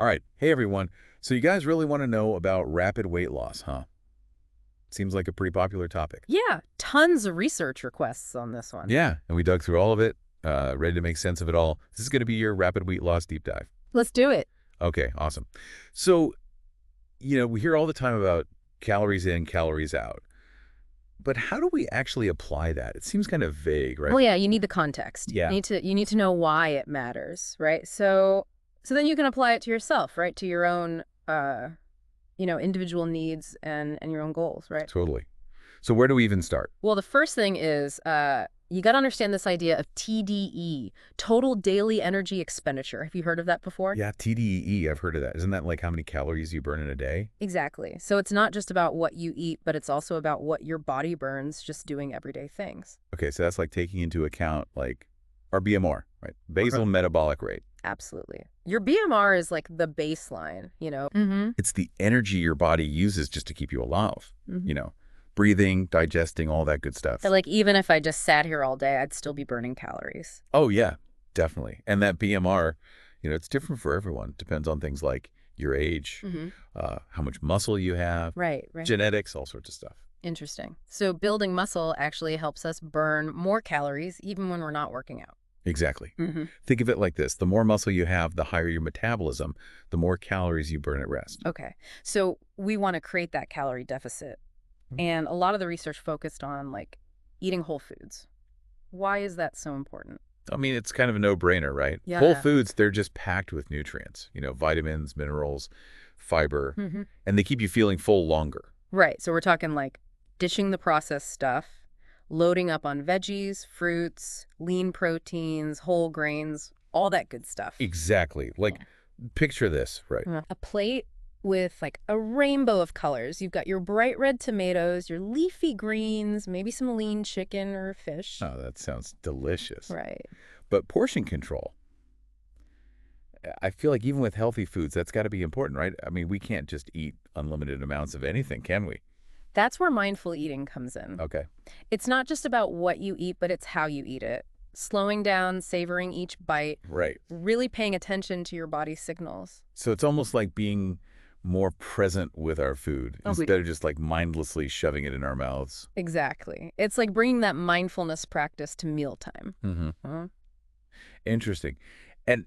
All right. Hey, everyone. So you guys really want to know about rapid weight loss, huh? Seems like a pretty popular topic. Yeah, tons of research requests on this one. Yeah, and we dug through all of it, ready to make sense of it all. This is going to be your rapid weight loss deep dive. Let's do it. Okay, awesome. So, we hear all the time about calories in, calories out. But how do we actually apply that? It seems kind of vague, right? Well, yeah, you need the context. Yeah. You need to know why it matters, right? So then you can apply it to yourself, right? To your own individual needs and your own goals, right? Totally. So where do we even start? Well, the first thing is you got to understand this idea of TDE, total daily energy expenditure. Have you heard of that before? Yeah, TDEE, I've heard of that. Isn't that like how many calories you burn in a day? Exactly. So it's not just about what you eat, but it's also about what your body burns just doing everyday things. Okay, so that's like taking into account like our BMR, right? Basal metabolic rate. Absolutely. Your BMR is like the baseline, It's the energy your body uses just to keep you alive, breathing, digesting, all that good stuff. So like even if I just sat here all day, I'd still be burning calories. Oh, yeah, definitely. And that BMR, it's different for everyone. Depends on things like your age, how much muscle you have, Right. genetics, all sorts of stuff. Interesting. So building muscle actually helps us burn more calories even when we're not working out. Exactly. Think of it like this. The more muscle you have, the higher your metabolism, the more calories you burn at rest. Okay. So we want to create that calorie deficit. And a lot of the research focused on like eating whole foods. Why is that so important? I mean, it's kind of a no-brainer, right? Yeah. Whole foods, they're just packed with nutrients, vitamins, minerals, fiber, and they keep you feeling full longer. Right. So we're talking like ditching the processed stuff, loading up on veggies, fruits, lean proteins, whole grains, all that good stuff. Exactly. Like, picture this, right? A plate with like a rainbow of colors. You've got your bright red tomatoes, your leafy greens, maybe some lean chicken or fish. Oh, that sounds delicious. Right. But portion control, I feel like even with healthy foods, that's got to be important, right? I mean, we can't just eat unlimited amounts of anything, can we? That's where mindful eating comes in. Okay. It's not just about what you eat, but it's how you eat it. Slowing down, savoring each bite, Right. really paying attention to your body's signals. So it's almost like being more present with our food instead of just like mindlessly shoving it in our mouths. Exactly. It's like bringing that mindfulness practice to mealtime. Interesting. And,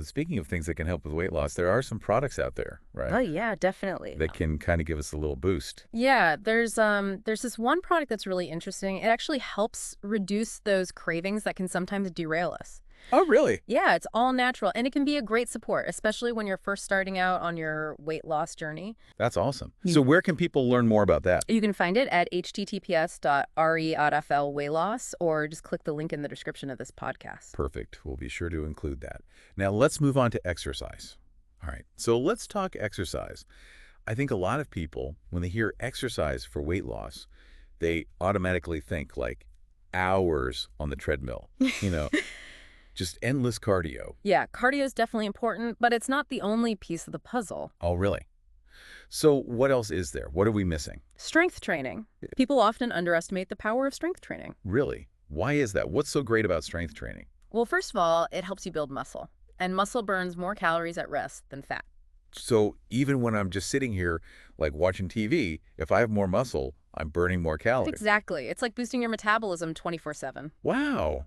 speaking of things that can help with weight loss, there are some products out there, right? Oh, yeah, definitely. That can kind of give us a little boost. Yeah, there's this one product that's really interesting. It actually helps reduce those cravings that can sometimes derail us. Oh, really? Yeah, it's all natural, and it can be a great support, especially when you're first starting out on your weight loss journey. That's awesome. So where can people learn more about that? You can find it at https://re.fl/weightloss, or just click the link in the description of this podcast. Perfect. We'll be sure to include that. Now, let's move on to exercise. All right. So let's talk exercise. I think a lot of people, when they hear exercise for weight loss, they automatically think like hours on the treadmill, just endless cardio. Yeah, cardio is definitely important, but it's not the only piece of the puzzle. Oh, really? So what else is there? What are we missing? Strength training. People often underestimate the power of strength training. Really? Why is that? What's so great about strength training? Well, first of all, it helps you build muscle, and muscle burns more calories at rest than fat. So even when I'm just sitting here, like watching TV, if I have more muscle, I'm burning more calories. Exactly. It's like boosting your metabolism 24/7. Wow.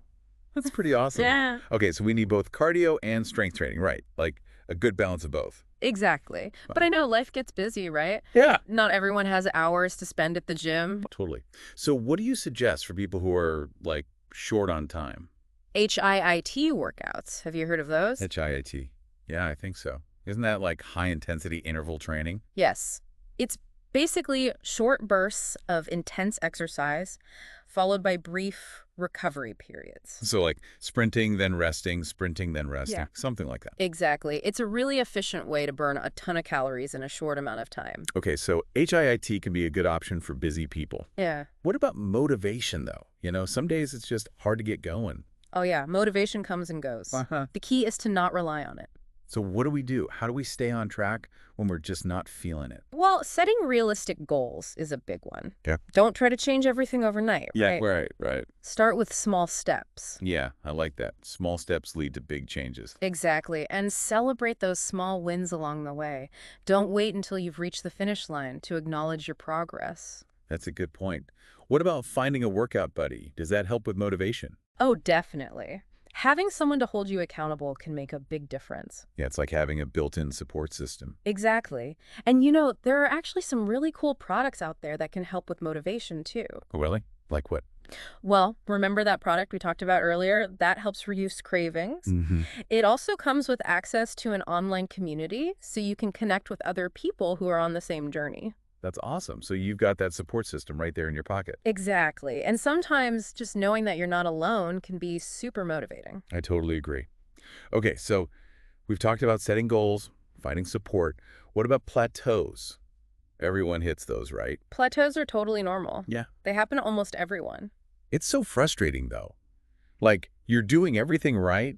That's pretty awesome. Yeah. Okay, so we need both cardio and strength training, right? Like a good balance of both. Exactly. But I know life gets busy, right? Yeah. Not everyone has hours to spend at the gym. Totally. So what do you suggest for people who are like short on time? HIIT workouts. Have you heard of those? HIIT. Yeah, I think so. Isn't that like high intensity interval training? Yes. It's basically short bursts of intense exercise followed by brief recovery periods. So like sprinting, then resting, something like that. Exactly. It's a really efficient way to burn a ton of calories in a short amount of time. Okay, so HIIT can be a good option for busy people. Yeah. What about motivation, though? Some days it's just hard to get going. Oh, yeah. Motivation comes and goes. The key is to not rely on it. So what do we do? How do we stay on track when we're just not feeling it? Well, setting realistic goals is a big one. Yeah. Don't try to change everything overnight, Yeah, right? right, right. Start with small steps. Yeah, I like that. Small steps lead to big changes. Exactly. And celebrate those small wins along the way. Don't wait until you've reached the finish line to acknowledge your progress. That's a good point. What about finding a workout buddy? Does that help with motivation? Oh, definitely. Having someone to hold you accountable can make a big difference. Yeah, it's like having a built-in support system. Exactly. And there are actually some really cool products out there that can help with motivation too. Oh, really? Like what? Well, remember that product we talked about earlier? That helps reduce cravings. Mm-hmm. It also comes with access to an online community so you can connect with other people who are on the same journey. That's awesome. So you've got that support system right there in your pocket. Exactly. And sometimes just knowing that you're not alone can be super motivating. I totally agree. Okay, so we've talked about setting goals, finding support. What about plateaus? Everyone hits those, right? Plateaus are totally normal. Yeah. They happen to almost everyone. It's so frustrating, though. Like, you're doing everything right,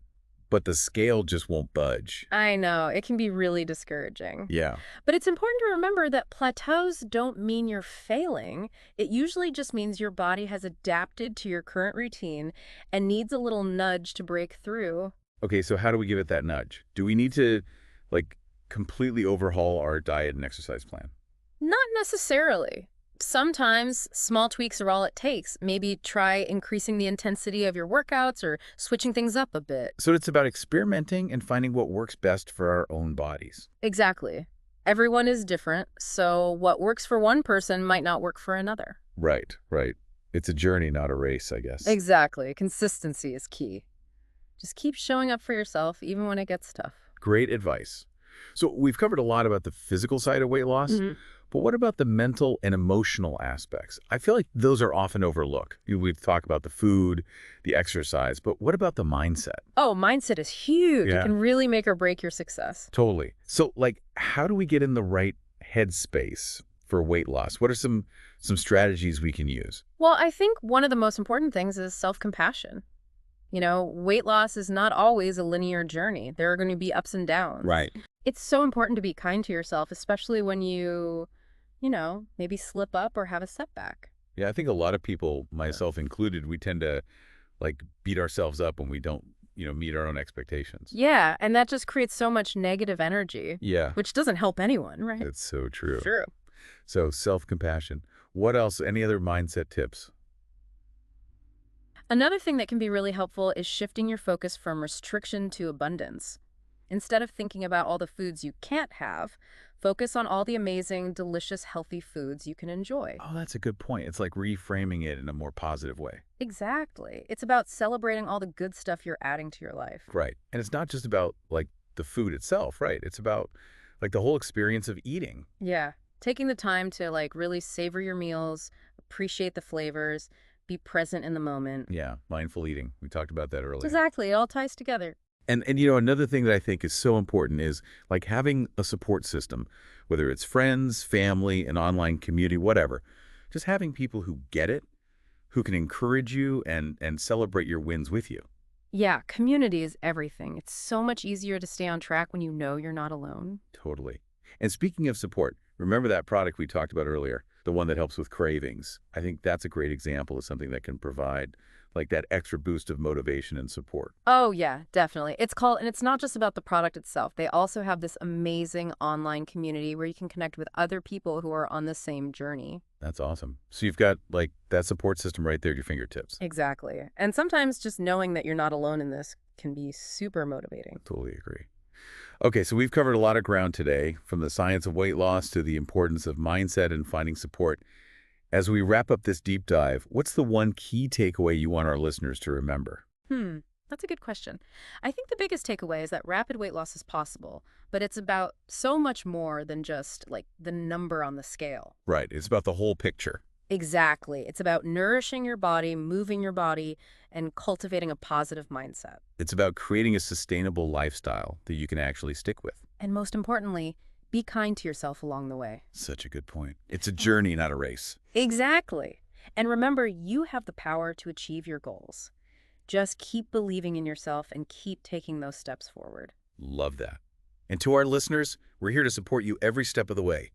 but the scale just won't budge. I know, it can be really discouraging. Yeah. But it's important to remember that plateaus don't mean you're failing. It usually just means your body has adapted to your current routine and needs a little nudge to break through. Okay, so how do we give it that nudge? Do we need to, like, completely overhaul our diet and exercise plan? Not necessarily. Sometimes small tweaks are all it takes. Maybe try increasing the intensity of your workouts or switching things up a bit. So it's about experimenting and finding what works best for our own bodies. Exactly. Everyone is different, so what works for one person might not work for another. Right, right. It's a journey, not a race, I guess. Exactly. Consistency is key. Just keep showing up for yourself, even when it gets tough. Great advice. So we've covered a lot about the physical side of weight loss, but what about the mental and emotional aspects? I feel like those are often overlooked. We've talked about the food, the exercise, but what about the mindset? Oh, mindset is huge. It Yeah. can really make or break your success. Totally. So, like, how do we get in the right headspace for weight loss? What are some strategies we can use? Well, I think one of the most important things is self-compassion. Weight loss is not always a linear journey. There are going to be ups and downs. Right. It's so important to be kind to yourself, especially when you maybe slip up or have a setback. Yeah, I think a lot of people, myself included, we tend to, like, beat ourselves up when we don't, meet our own expectations. Yeah, and that just creates so much negative energy, Yeah, which doesn't help anyone, right? it's so true. True. So self-compassion. What else? Any other mindset tips? Another thing that can be really helpful is shifting your focus from restriction to abundance. Instead of thinking about all the foods you can't have, focus on all the amazing, delicious, healthy foods you can enjoy. Oh, that's a good point. It's like reframing it in a more positive way. Exactly. It's about celebrating all the good stuff you're adding to your life. Right. And it's not just about, like, the food itself, right? It's about, like, the whole experience of eating. Yeah. Taking the time to really savor your meals, appreciate the flavors, be present in the moment. Yeah, mindful eating. We talked about that earlier. Exactly. It all ties together. And another thing that I think is so important is, like, having a support system, whether it's friends, family, an online community, whatever. Just having people who get it, who can encourage you and celebrate your wins with you. Yeah, community is everything. It's so much easier to stay on track when you know you're not alone. Totally. And speaking of support, remember that product we talked about earlier, the one that helps with cravings? I think that's a great example of something that can provide, like, that extra boost of motivation and support. Oh, yeah, definitely. And it's not just about the product itself. They also have this amazing online community where you can connect with other people who are on the same journey. That's awesome. So you've got, like, that support system right there at your fingertips. Exactly. And sometimes just knowing that you're not alone in this can be super motivating. Totally agree. Okay, so we've covered a lot of ground today, from the science of weight loss to the importance of mindset and finding support. As we wrap up this deep dive, what's the one key takeaway you want our listeners to remember? That's a good question. I think the biggest takeaway is that rapid weight loss is possible, but it's about so much more than just the number on the scale. Right, it's about the whole picture. Exactly. It's about nourishing your body, moving your body, and cultivating a positive mindset. It's about creating a sustainable lifestyle that you can actually stick with. And most importantly, be kind to yourself along the way. Such a good point. It's a journey, not a race. Exactly. And remember, you have the power to achieve your goals. Just keep believing in yourself and keep taking those steps forward. Love that. And to our listeners, we're here to support you every step of the way.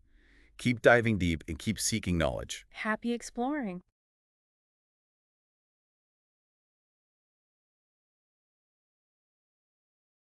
Keep diving deep and keep seeking knowledge. Happy exploring.